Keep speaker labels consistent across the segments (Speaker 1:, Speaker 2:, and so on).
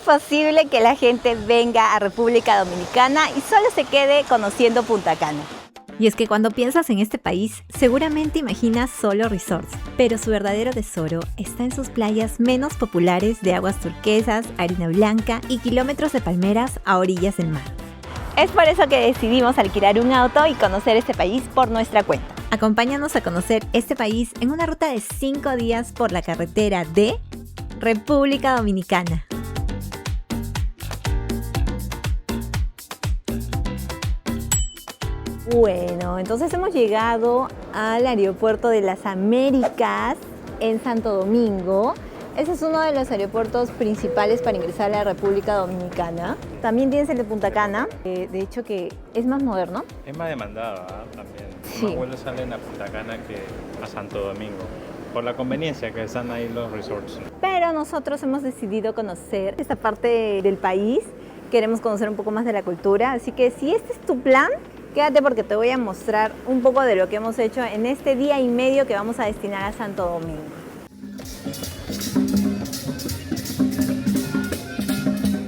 Speaker 1: posible que la gente venga a República Dominicana y solo se quede conociendo Punta Cana?
Speaker 2: Y es que cuando piensas en este país, seguramente imaginas solo resorts, pero su verdadero tesoro está en sus playas menos populares de aguas turquesas, arena blanca y kilómetros de palmeras a orillas del mar.
Speaker 1: Es por eso que decidimos alquilar un auto y conocer este país por nuestra cuenta.
Speaker 2: Acompáñanos a conocer este país en una ruta de 5 días por la carretera de República Dominicana.
Speaker 1: Bueno, entonces hemos llegado al aeropuerto de las Américas en Santo Domingo. Ese es uno de los aeropuertos principales para ingresar a la República Dominicana. También tienes el de Punta Cana, de hecho que es más moderno.
Speaker 3: Es más demandado, también.
Speaker 1: Sí.
Speaker 3: Más vuelos salen a Punta Cana que a Santo Domingo, por la conveniencia que están ahí los resorts.
Speaker 1: Pero nosotros hemos decidido conocer esta parte del país. Queremos conocer un poco más de la cultura, así que si este es tu plan, quédate porque te voy a mostrar un poco de lo que hemos hecho en este día y medio que vamos a destinar a Santo Domingo.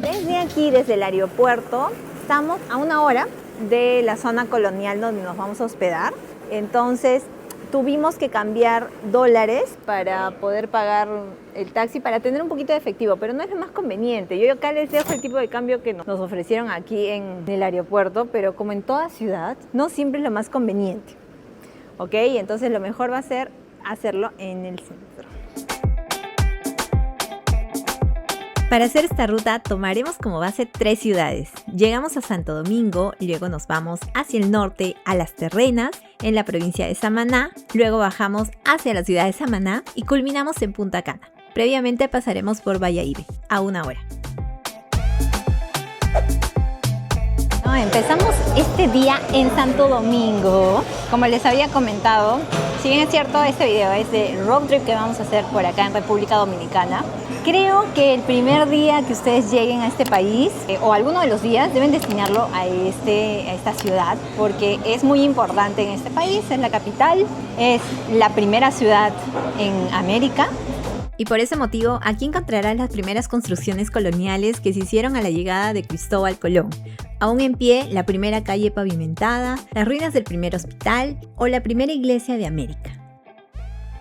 Speaker 1: Desde aquí, desde el aeropuerto, estamos a 1 hora de la zona colonial donde nos vamos a hospedar. Entonces, tuvimos que cambiar dólares para poder pagar el taxi, para tener un poquito de efectivo, pero no es lo más conveniente. Yo acá les dejo el tipo de cambio que nos ofrecieron aquí en el aeropuerto, pero como en toda ciudad, no siempre es lo más conveniente. ¿Ok? Entonces lo mejor va a ser hacerlo en el centro.
Speaker 2: Para hacer esta ruta tomaremos como base 3 ciudades. Llegamos a Santo Domingo, luego nos vamos hacia el norte a Las Terrenas, en la provincia de Samaná, luego bajamos hacia la ciudad de Samaná y culminamos en Punta Cana. Previamente pasaremos por Bayahíbe, a 1 hora.
Speaker 1: Empezamos este día en Santo Domingo. Como les había comentado, si bien es cierto, este video es de road trip que vamos a hacer por acá en República Dominicana. Creo que el primer día que ustedes lleguen a este país, o alguno de los días, deben destinarlo a esta ciudad, porque es muy importante en este país, es la capital, es la primera ciudad en América.
Speaker 2: Y por ese motivo, aquí encontrarás las primeras construcciones coloniales que se hicieron a la llegada de Cristóbal Colón. Aún en pie, la primera calle pavimentada, las ruinas del primer hospital o la primera iglesia de América.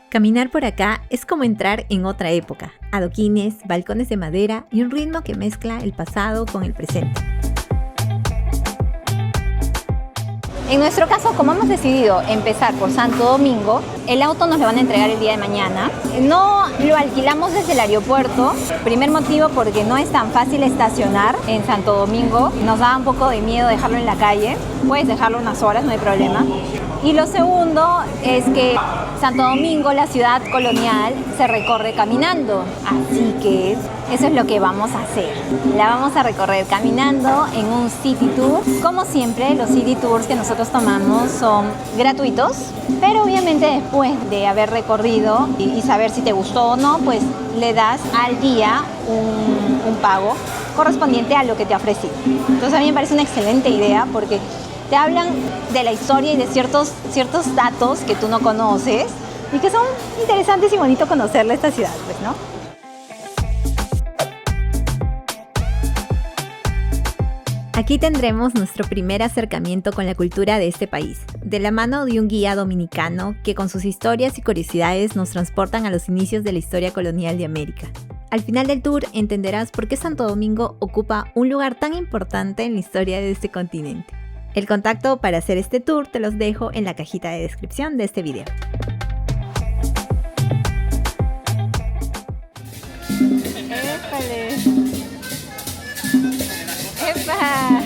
Speaker 2: Caminar por acá es como entrar en otra época. Adoquines, balcones de madera y un ritmo que mezcla el pasado con el presente.
Speaker 1: En nuestro caso, como hemos decidido empezar por Santo Domingo, el auto nos lo van a entregar el día de mañana. No lo alquilamos desde el aeropuerto. Primer motivo, porque no es tan fácil estacionar en Santo Domingo. Nos da un poco de miedo dejarlo en la calle. Puedes dejarlo unas horas, no hay problema. Y lo segundo es que Santo Domingo, la ciudad colonial, se recorre caminando. Así que eso es lo que vamos a hacer. La vamos a recorrer caminando en un city tour. Como siempre, los city tours que nosotros tomamos son gratuitos, pero obviamente después de haber recorrido y saber si te gustó o no, pues le das al guía un pago correspondiente a lo que te ha ofrecido. Entonces a mí me parece una excelente idea porque te hablan de la historia y de ciertos datos que tú no conoces y que son interesantes y bonito conocerle esta ciudad, pues, ¿no?
Speaker 2: Aquí tendremos nuestro primer acercamiento con la cultura de este país, de la mano de un guía dominicano que con sus historias y curiosidades nos transportan a los inicios de la historia colonial de América. Al final del tour entenderás por qué Santo Domingo ocupa un lugar tan importante en la historia de este continente. El contacto para hacer este tour te los dejo en la cajita de descripción de este video.
Speaker 1: ¡Épale! ¡Epa!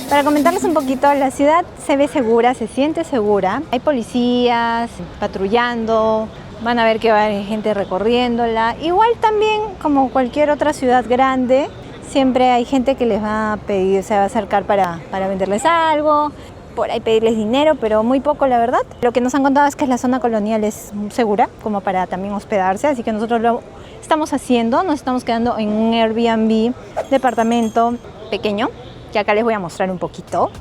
Speaker 1: Para comentarles un poquito, la ciudad se ve segura, se siente segura. Hay policías patrullando, van a ver que va a haber gente recorriéndola. Igual también, como cualquier otra ciudad grande, siempre hay gente que les va a pedir, se va a acercar para venderles algo, por ahí pedirles dinero, pero muy poco, la verdad. Lo que nos han contado es que la zona colonial es segura, como para también hospedarse, así que nosotros lo estamos haciendo. Nos estamos quedando en un Airbnb, departamento pequeño, que acá les voy a mostrar un poquito.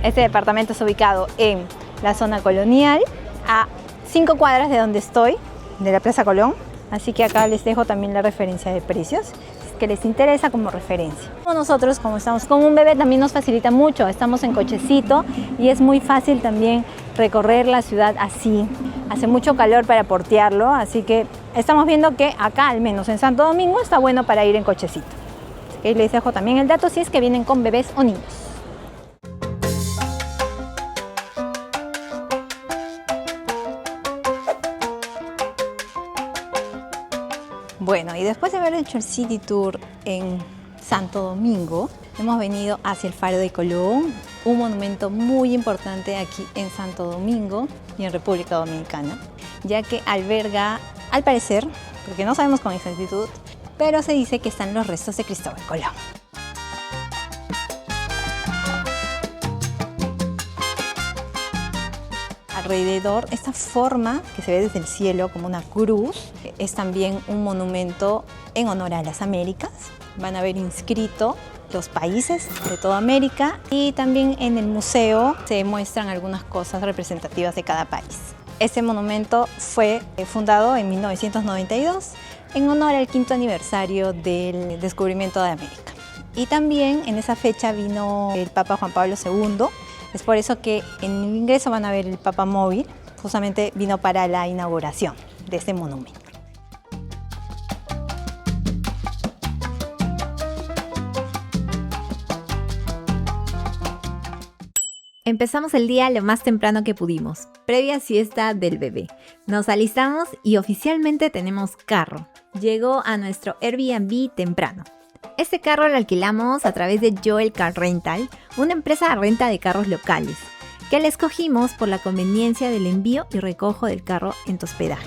Speaker 1: Este departamento está ubicado en la zona colonial, a 5 cuadras de donde estoy, de la Plaza Colón. Así que acá les dejo también la referencia de precios, que les interesa como referencia. Nosotros, como estamos con un bebé, también nos facilita mucho. Estamos en cochecito y es muy fácil también recorrer la ciudad así. Hace mucho calor para portearlo, así que estamos viendo que acá, al menos en Santo Domingo, está bueno para ir en cochecito. Así que les dejo también el dato si es que vienen con bebés o niños. Bueno, y después de haber hecho el City Tour en Santo Domingo, hemos venido hacia el Faro de Colón, un monumento muy importante aquí en Santo Domingo y en República Dominicana, ya que alberga, al parecer, porque no sabemos con exactitud, pero se dice que están los restos de Cristóbal Colón. Alrededor, esta forma que se ve desde el cielo como una cruz, es también un monumento en honor a las Américas. Van a ver inscrito los países de toda América y también en el museo se muestran algunas cosas representativas de cada país. Este monumento fue fundado en 1992 en honor al 5º aniversario del descubrimiento de América. Y también en esa fecha vino el Papa Juan Pablo II. Es por eso que en el ingreso van a ver el Papa Móvil, justamente vino para la inauguración de este monumento.
Speaker 2: Empezamos el día lo más temprano que pudimos, previa siesta del bebé. Nos alistamos y oficialmente tenemos carro. Llegó a nuestro Airbnb temprano. Este carro lo alquilamos a través de Joel Car Rental, una empresa de renta de carros locales, que le escogimos por la conveniencia del envío y recojo del carro en tu hospedaje.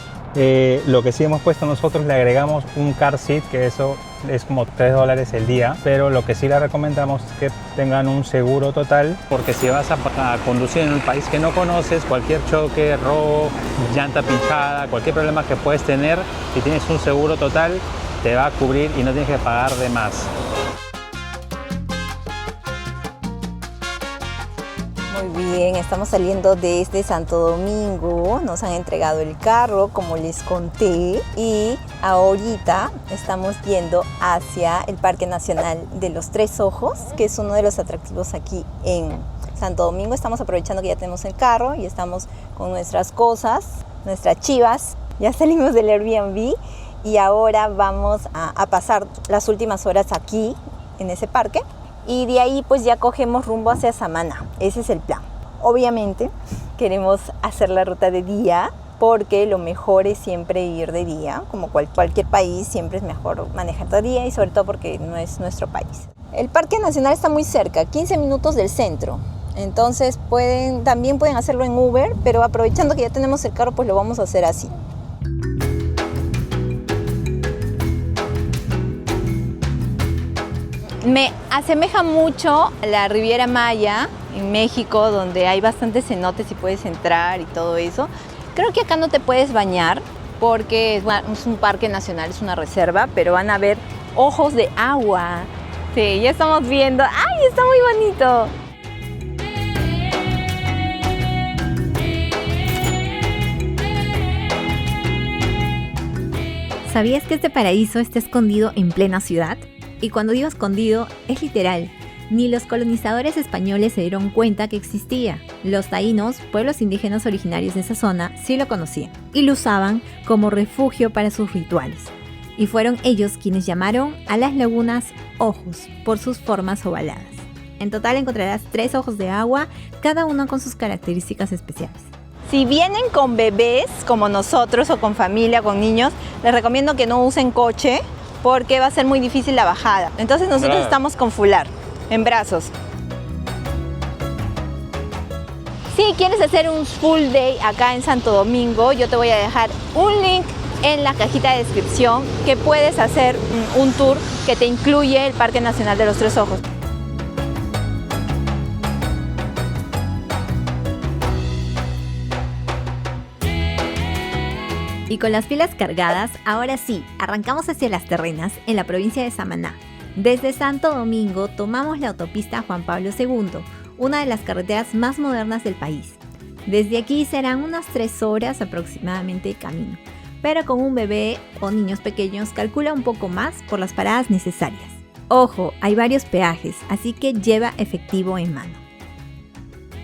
Speaker 4: Lo que sí hemos puesto nosotros, le agregamos un car seat, que eso es como $3 el día, pero lo que sí le recomendamos es que tengan un seguro total, porque si vas a conducir en un país que no conoces, cualquier choque, robo, llanta pinchada, cualquier problema que puedes tener, si tienes un seguro total, te va a cubrir y no tienes que pagar de más.
Speaker 1: Muy bien, estamos saliendo desde Santo Domingo, nos han entregado el carro como les conté y ahorita estamos yendo hacia el Parque Nacional de los Tres Ojos, que es uno de los atractivos aquí en Santo Domingo. Estamos aprovechando que ya tenemos el carro y estamos con nuestras cosas, nuestras chivas. Ya salimos del Airbnb y ahora vamos a pasar las últimas horas aquí en ese parque. Y de ahí pues ya cogemos rumbo hacia Samaná. Ese es el plan. Obviamente queremos hacer la ruta de día porque lo mejor es siempre ir de día. Como cualquier país, siempre es mejor manejar de día y sobre todo porque no es nuestro país. El Parque Nacional está muy cerca, 15 minutos del centro. Entonces también pueden hacerlo en Uber, pero aprovechando que ya tenemos el carro pues lo vamos a hacer así. Me asemeja mucho a la Riviera Maya en México, donde hay bastantes cenotes y puedes entrar y todo eso. Creo que acá no te puedes bañar porque es un parque nacional, es una reserva, pero van a ver ojos de agua. Sí, ya estamos viendo. ¡Ay, está muy bonito!
Speaker 2: ¿Sabías que este paraíso está escondido en plena ciudad? Y cuando digo escondido, es literal. Ni los colonizadores españoles se dieron cuenta que existía. Los taínos, pueblos indígenas originarios de esa zona, sí lo conocían y lo usaban como refugio para sus rituales. Y fueron ellos quienes llamaron a las lagunas ojos por sus formas ovaladas. En total encontrarás 3 ojos de agua, cada uno con sus características especiales.
Speaker 1: Si vienen con bebés, como nosotros, o con familia, con niños, les recomiendo que no usen coche, porque va a ser muy difícil la bajada. Entonces nosotros estamos con fular, en brazos. Si quieres hacer un full day acá en Santo Domingo, yo te voy a dejar un link en la cajita de descripción que puedes hacer un tour que te incluye el Parque Nacional de los Tres Ojos.
Speaker 2: Y con las pilas cargadas, ahora sí, arrancamos hacia Las Terrenas, en la provincia de Samaná. Desde Santo Domingo tomamos la autopista Juan Pablo II, una de las carreteras más modernas del país. Desde aquí serán unas 3 horas aproximadamente de camino, pero con un bebé o niños pequeños calcula un poco más por las paradas necesarias. Ojo, hay varios peajes, así que lleva efectivo en mano.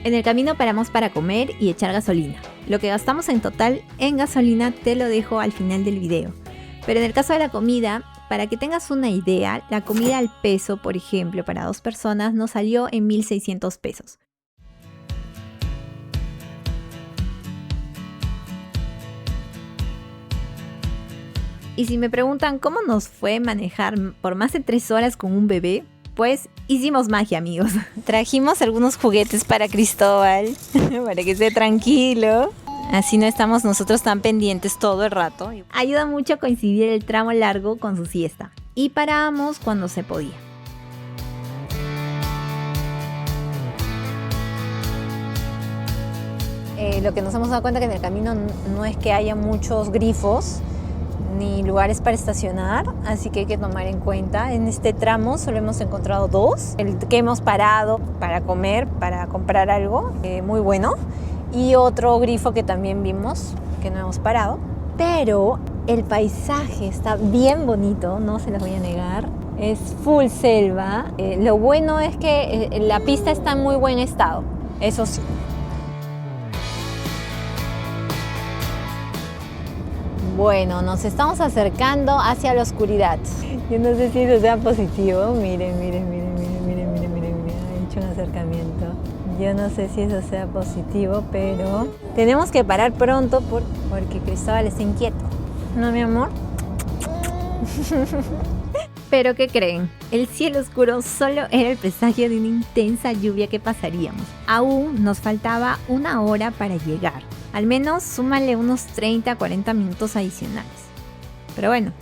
Speaker 2: En el camino paramos para comer y echar gasolina. Lo que gastamos en total en gasolina te lo dejo al final del video. Pero en el caso de la comida, para que tengas una idea, la comida al peso, por ejemplo, para 2 personas nos salió en 1.600 pesos. Y si me preguntan cómo nos fue manejar por más de 3 horas con un bebé, pues hicimos magia, amigos. Trajimos algunos juguetes para Cristóbal, para que esté tranquilo. Así no estamos nosotros tan pendientes todo el rato. Ayuda mucho a coincidir el tramo largo con su siesta. Y parábamos cuando se podía.
Speaker 1: Lo que nos hemos dado cuenta que en el camino no es que haya muchos grifos ni lugares para estacionar, así que hay que tomar en cuenta. En este tramo solo hemos encontrado 2, el que hemos parado para comer, para comprar algo muy bueno, y otro grifo que también vimos, que no hemos parado. Pero el paisaje está bien bonito, no se los voy a negar, es full selva. Lo bueno es que la pista está en muy buen estado, eso sí. Bueno, nos estamos acercando hacia la oscuridad. Yo no sé si eso sea positivo. Miren. He hecho un acercamiento. Yo no sé si eso sea positivo, pero tenemos que parar pronto porque Cristóbal está inquieto. ¿No, mi amor?
Speaker 2: ¿Pero qué creen? El cielo oscuro solo era el presagio de una intensa lluvia que pasaríamos. Aún nos faltaba 1 hora para llegar. Al menos súmale unos 30-40 minutos adicionales. Pero bueno,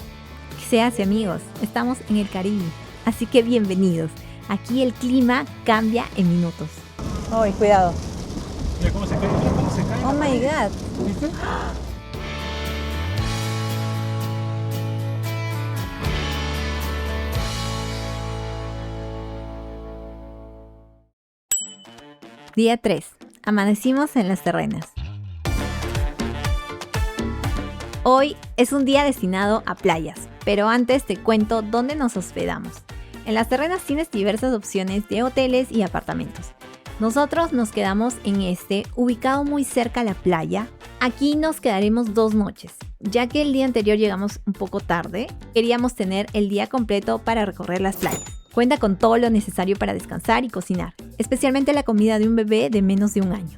Speaker 2: ¿qué se hace, amigos? Estamos en el Caribe, así que bienvenidos. Aquí el clima cambia en minutos.
Speaker 1: Ay, cuidado.
Speaker 4: Mira cómo se cae,
Speaker 1: Oh my God.
Speaker 4: ¿Viste?
Speaker 2: Día 3. Amanecimos en Las Terrenas. Hoy es un día destinado a playas, pero antes te cuento dónde nos hospedamos. En Las Terrenas tienes diversas opciones de hoteles y apartamentos. Nosotros nos quedamos en ubicado muy cerca a la playa. Aquí nos quedaremos 2 noches, ya que el día anterior llegamos un poco tarde. Queríamos tener el día completo para recorrer las playas. Cuenta con todo lo necesario para descansar y cocinar, especialmente la comida de un bebé de menos de 1 año.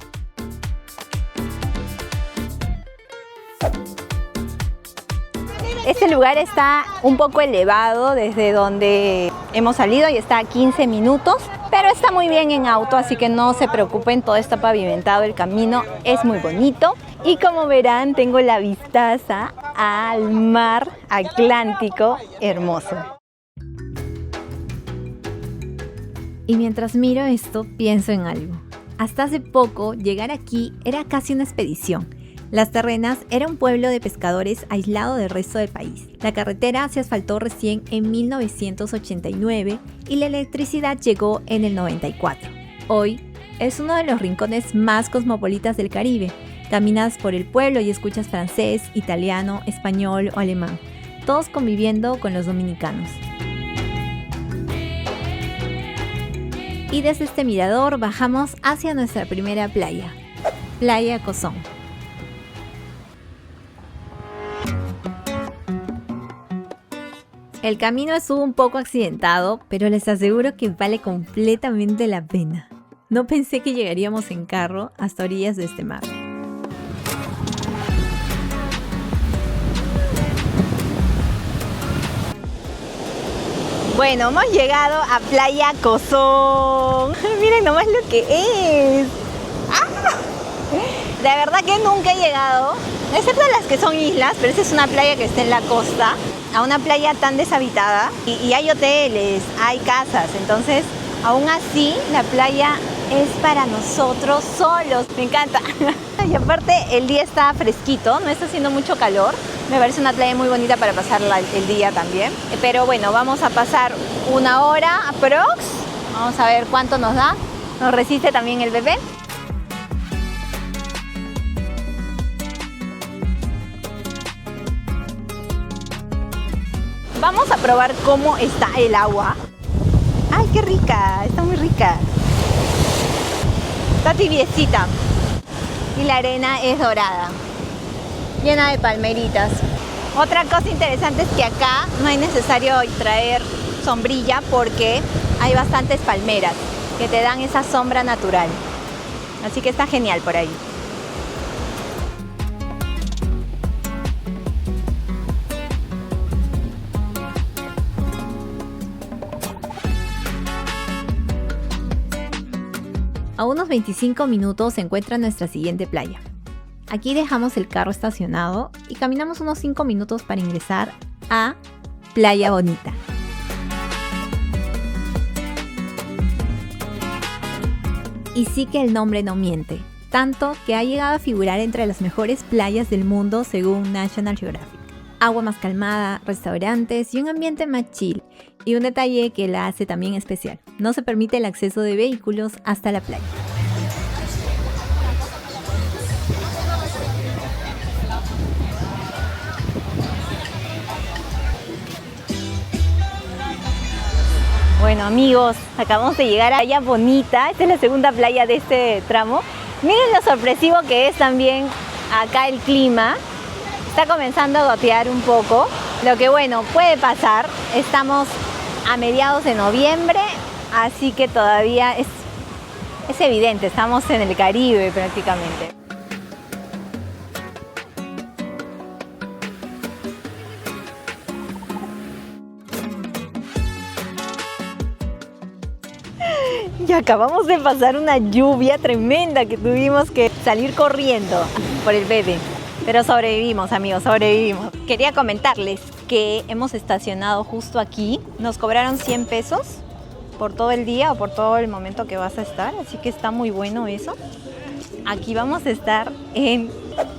Speaker 1: Este lugar está un poco elevado desde donde hemos salido y está a 15 minutos, pero está muy bien en auto, así que no se preocupen, todo está pavimentado, el camino es muy bonito. Y como verán, tengo la vistaza al mar Atlántico hermoso.
Speaker 2: Y mientras miro esto, pienso en algo. Hasta hace poco, llegar aquí era casi una expedición. Las Terrenas era un pueblo de pescadores aislado del resto del país. La carretera se asfaltó recién en 1989 y la electricidad llegó en el 94. Hoy es uno de los rincones más cosmopolitas del Caribe. Caminas por el pueblo y escuchas francés, italiano, español o alemán, todos conviviendo con los dominicanos. Y desde este mirador bajamos hacia nuestra primera playa, Playa Cozón. El camino estuvo un poco accidentado, pero les aseguro que vale completamente la pena. No pensé que llegaríamos en carro hasta orillas de este mar.
Speaker 1: Bueno, hemos llegado a Playa Cozón. Miren nomás lo que es. ¡Ah! De verdad que nunca he llegado, excepto las que son islas, pero esa es una playa que está en la costa, a una playa tan deshabitada. Y hay hoteles, hay casas, entonces aún así la playa es para nosotros solos. Me encanta. Y aparte el día está fresquito, no está haciendo mucho calor. Me parece una playa muy bonita para pasar el día también. Pero bueno, vamos a pasar 1 hora aprox. Vamos a ver cuánto nos da. ¿Nos resiste también el bebé? Vamos a probar cómo está el agua. ¡Ay, qué rica! Está muy rica. Está tibiecita. Y la arena es dorada, llena de palmeritas. Otra cosa interesante es que acá no es necesario traer sombrilla porque hay bastantes palmeras que te dan esa sombra natural. Así que está genial por ahí.
Speaker 2: A unos 25 minutos se encuentra nuestra siguiente playa. Aquí dejamos el carro estacionado y caminamos unos 5 minutos para ingresar a Playa Bonita. Y sí que el nombre no miente, tanto que ha llegado a figurar entre las mejores playas del mundo según National Geographic. Agua más calmada, restaurantes y un ambiente más chill. Y un detalle que la hace también especial: no se permite el acceso de vehículos hasta la playa.
Speaker 1: Bueno amigos, acabamos de llegar a Playa Bonita. Esta es la segunda playa de este tramo. Miren lo sorpresivo que es también acá el clima. Está comenzando a gotear un poco, lo que bueno, puede pasar. Estamos a mediados de noviembre, así que todavía es evidente, estamos en el Caribe prácticamente. Y acabamos de pasar una lluvia tremenda que tuvimos que salir corriendo por el bebé. Pero sobrevivimos, amigos, sobrevivimos. Quería comentarles que hemos estacionado justo aquí. Nos cobraron 100 pesos por todo el día o por todo el momento que vas a estar. Así que está muy bueno eso. Aquí vamos a estar en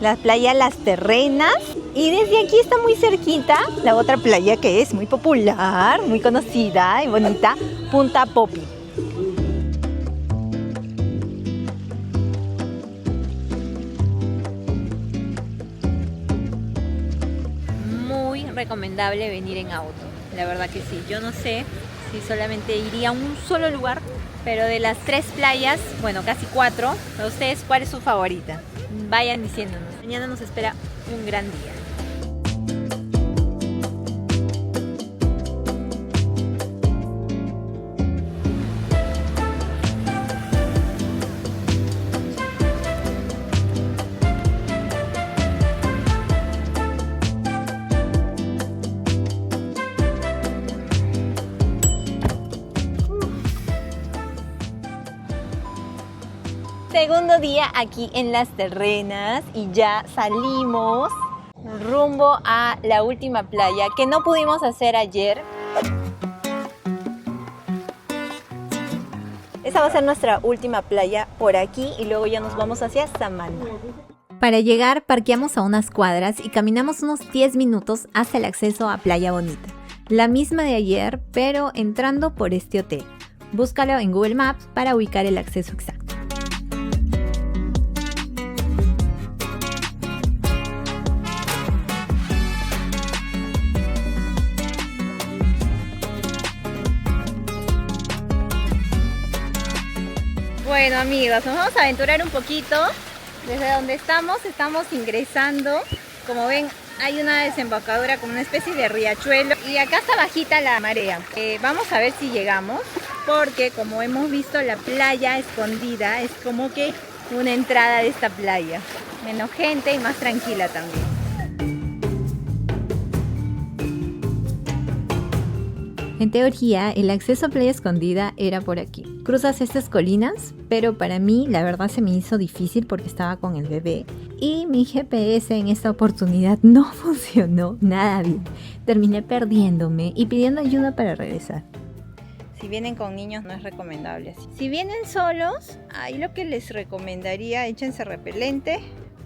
Speaker 1: la playa Las Terrenas. Y desde aquí está muy cerquita la otra playa que es muy popular, muy conocida y bonita, Punta Popi.
Speaker 2: Recomendable venir en auto, la verdad que sí. Yo no sé si solamente iría a un solo lugar, pero de las 3 playas, bueno, casi 4, ¿a ustedes cuál es su favorita? Vayan diciéndonos. Mañana nos espera un gran día.
Speaker 1: Segundo día aquí en Las Terrenas y ya salimos rumbo a la última playa que no pudimos hacer ayer. Esa va a ser nuestra última playa por aquí y luego ya nos vamos hacia Samana.
Speaker 2: Para llegar, parqueamos a unas cuadras y caminamos unos 10 minutos hacia el acceso a Playa Bonita. La misma de ayer, pero entrando por este hotel. Búscalo en Google Maps para ubicar el acceso exacto.
Speaker 1: Bueno amigos, nos vamos a aventurar un poquito. Desde donde estamos ingresando. Como ven, hay una desembocadura como una especie de riachuelo y acá está bajita la marea. Vamos a ver si llegamos, porque como hemos visto, la playa escondida es como que una entrada de esta playa. Menos gente y más tranquila también.
Speaker 2: En teoría, el acceso a Playa Escondida era por aquí. Cruzas estas colinas, pero para mí la verdad se me hizo difícil porque estaba con el bebé y mi GPS en esta oportunidad no funcionó nada bien. Terminé perdiéndome y pidiendo ayuda para regresar.
Speaker 1: Si vienen con niños no es recomendable así. Si vienen solos, ahí lo que les recomendaría, échense repelente,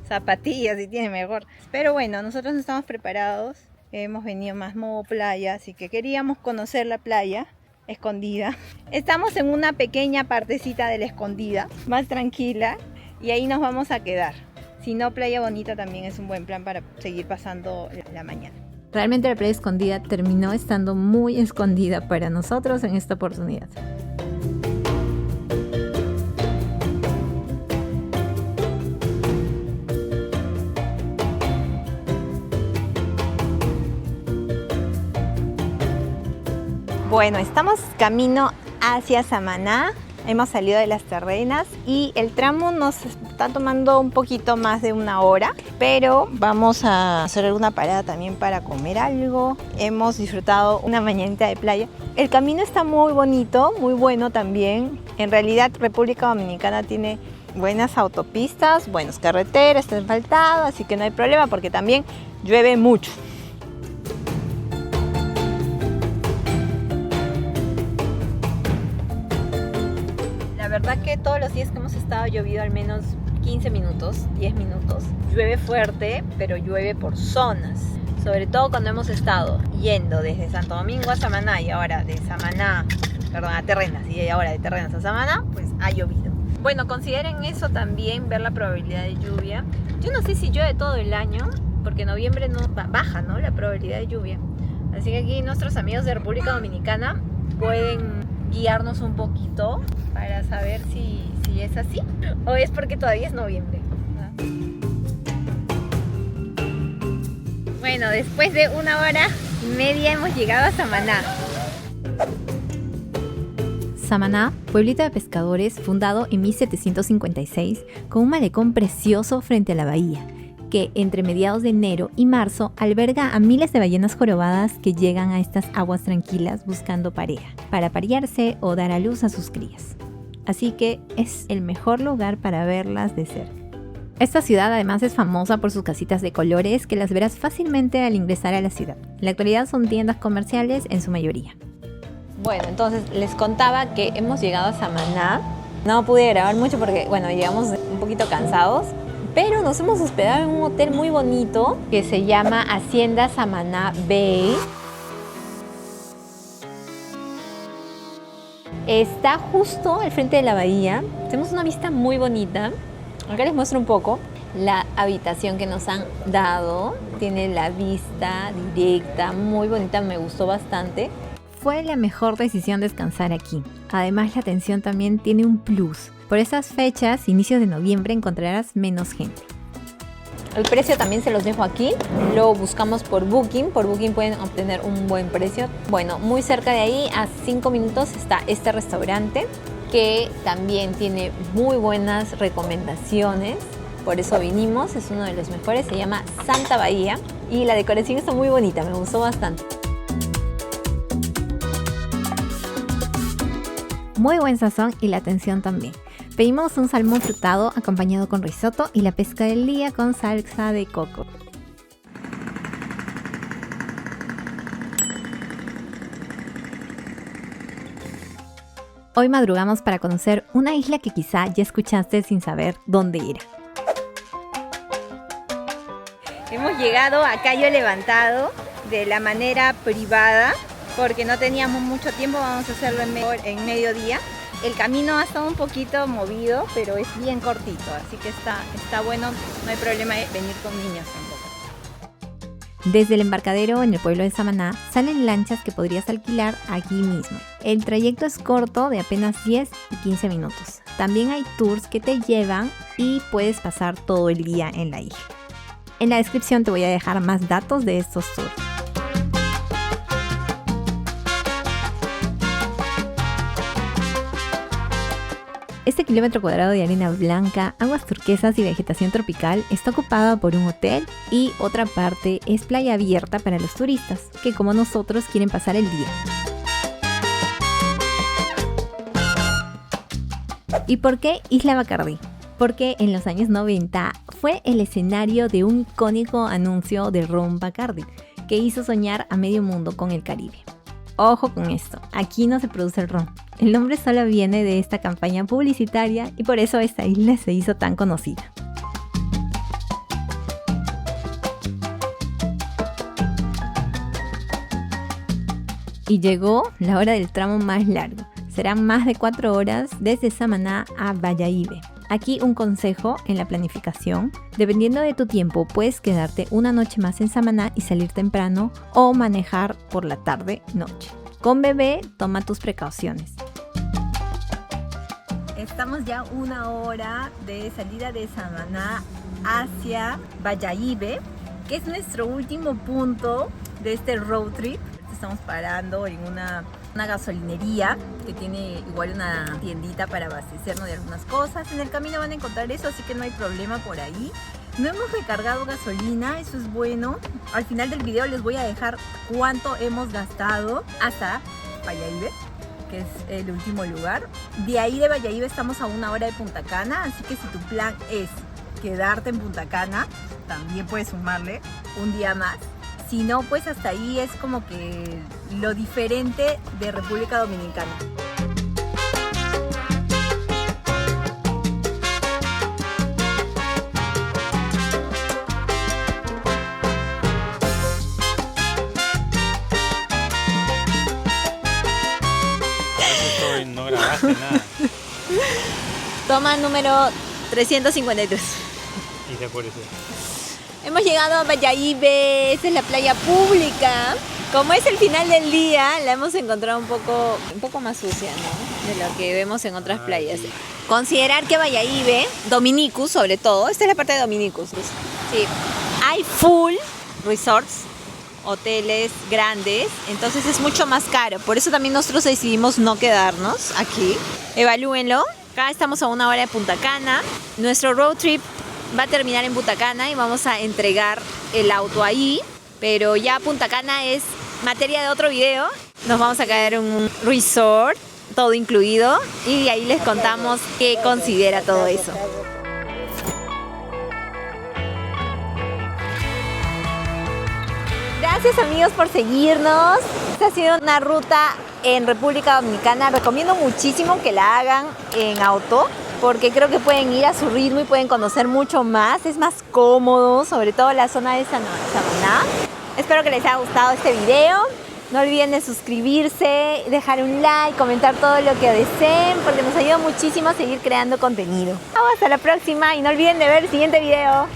Speaker 1: zapatillas si tienen mejor. Pero bueno, nosotros no estamos preparados. Hemos venido más modo playa, así que queríamos conocer la playa. escondida. Estamos en una pequeña partecita de la escondida, más tranquila, y ahí nos vamos a quedar. Si no, Playa Bonita también es un buen plan para seguir pasando la mañana.
Speaker 2: Realmente la playa escondida terminó estando muy escondida para nosotros en esta oportunidad.
Speaker 1: Bueno, estamos camino hacia Samaná. Hemos salido de Las Terrenas y el tramo nos está tomando un poquito más de 1 hora, pero vamos a hacer alguna parada también para comer algo. Hemos disfrutado una mañanita de playa. El camino está muy bonito, muy bueno también. En realidad, República Dominicana tiene buenas autopistas, buenas carreteras, está asfaltado, así que no hay problema porque también llueve mucho. La verdad que todos los días que hemos estado llovido al menos 15 minutos, 10 minutos. Llueve fuerte, pero llueve por zonas. Sobre todo cuando hemos estado yendo desde Santo Domingo a Samaná y ahora de Samaná, perdón, a Terrenas y ahora de Terrenas a Samaná, pues ha llovido. Bueno, consideren eso también, ver la probabilidad de lluvia. Yo no sé si llueve todo el año, porque en noviembre no baja, ¿no?, la probabilidad de lluvia. Así que aquí nuestros amigos de República Dominicana pueden guiarnos un poquito para saber si es así o es porque todavía es noviembre. Bueno, después de 1h30 hemos llegado a Samaná.
Speaker 2: Samaná, pueblito de pescadores fundado en 1756 con un malecón precioso frente a la bahía, que entre mediados de enero y marzo alberga a miles de ballenas jorobadas que llegan a estas aguas tranquilas buscando pareja, para aparearse o dar a luz a sus crías. Así que es el mejor lugar para verlas de cerca. Esta ciudad además es famosa por sus casitas de colores que las verás fácilmente al ingresar a la ciudad. En la actualidad son tiendas comerciales en su mayoría.
Speaker 1: Bueno, entonces les contaba que hemos llegado a Samaná. No pude grabar mucho porque, bueno, llegamos un poquito cansados. Pero nos hemos hospedado en un hotel muy bonito que se llama Hacienda Samaná Bay. Está justo al frente de la bahía. Tenemos una vista muy bonita. Acá les muestro un poco la habitación que nos han dado. Tiene la vista directa, muy bonita, me gustó bastante.
Speaker 2: Fue la mejor decisión descansar aquí. Además, la atención también tiene un plus. Por esas fechas, inicios de noviembre, encontrarás menos gente.
Speaker 1: El precio también se los dejo aquí. Lo buscamos por Booking. Por Booking pueden obtener un buen precio. Bueno, muy cerca de ahí, a 5 minutos, está este restaurante que también tiene muy buenas recomendaciones. Por eso vinimos, es uno de los mejores. Se llama Santa Bahía y la decoración está muy bonita, me gustó bastante.
Speaker 2: Muy buen sazón y la atención también. Pedimos un salmón frutado acompañado con risotto y la pesca del día con salsa de coco. Hoy madrugamos para conocer una isla que quizá ya escuchaste sin saber dónde era.
Speaker 1: Hemos llegado a Cayo Levantado de la manera privada porque no teníamos mucho tiempo, vamos a hacerlo en mediodía. El camino ha estado un poquito movido, pero es bien cortito, así que está bueno, no hay problema de venir con niños tampoco.
Speaker 2: Desde el embarcadero en el pueblo de Samaná salen lanchas que podrías alquilar aquí mismo. El trayecto es corto, de apenas 10 y 15 minutos. También hay tours que te llevan y puedes pasar todo el día en la isla. En la descripción te voy a dejar más datos de estos tours. Este kilómetro cuadrado de arena blanca, aguas turquesas y vegetación tropical está ocupada por un hotel y otra parte es playa abierta para los turistas, que como nosotros quieren pasar el día. ¿Y por qué Isla Bacardí? Porque en los años 90 fue el escenario de un icónico anuncio de ron Bacardi, que hizo soñar a medio mundo con el Caribe. Ojo con esto, aquí no se produce el ron. El nombre solo viene de esta campaña publicitaria y por eso esta isla se hizo tan conocida. Y llegó la hora del tramo más largo. Serán más de 4 horas desde Samaná a Bayahíbe. Aquí un consejo en la planificación. Dependiendo de tu tiempo, puedes quedarte una noche más en Samaná y salir temprano o manejar por la tarde-noche. Con bebé, toma tus precauciones. Estamos ya 1 hora de salida de Samaná hacia Bayahíbe, que es nuestro último punto de este road trip. Estamos parando en una gasolinería que tiene igual una tiendita para abastecernos de algunas cosas. En el camino van a encontrar eso, así que no hay problema por ahí. No hemos recargado gasolina, eso es bueno. Al final del video les voy a dejar cuánto hemos gastado hasta Bayahíbe, que es el último lugar. De ahí de Bayahíbe estamos a 1 hora de Punta Cana, así que si tu plan es quedarte en Punta Cana, también puedes sumarle un día más. Si no, pues hasta ahí es como que lo diferente de República Dominicana.
Speaker 3: No grabaste nada.
Speaker 2: Toma número 353.
Speaker 3: Y se por eso.
Speaker 2: Hemos llegado a Bayahíbe, esta es la playa pública. Como es el final del día, la hemos encontrado un poco más sucia, ¿no? De lo que vemos en otras playas. Considerar que Bayahíbe, Dominicus sobre todo, esta es la parte de Dominicus. Sí, hay full resorts, hoteles grandes, entonces es mucho más caro. Por eso también nosotros decidimos no quedarnos aquí. Evalúenlo. Acá estamos a 1 hora de Punta Cana. Nuestro road trip va a terminar en Punta Cana y vamos a entregar el auto ahí. Pero ya Punta Cana es materia de otro video. Nos vamos a caer en un resort, todo incluido. Y de ahí les contamos qué considera todo eso. Gracias amigos por seguirnos. Esta ha sido una ruta en República Dominicana. Recomiendo muchísimo que la hagan en auto, porque creo que pueden ir a su ritmo y pueden conocer mucho más. Es más cómodo, sobre todo la zona de Samaná. Espero que les haya gustado este video. No olviden de suscribirse, dejar un like, comentar todo lo que deseen, porque nos ayuda muchísimo a seguir creando contenido. Hasta la próxima y no olviden de ver el siguiente video.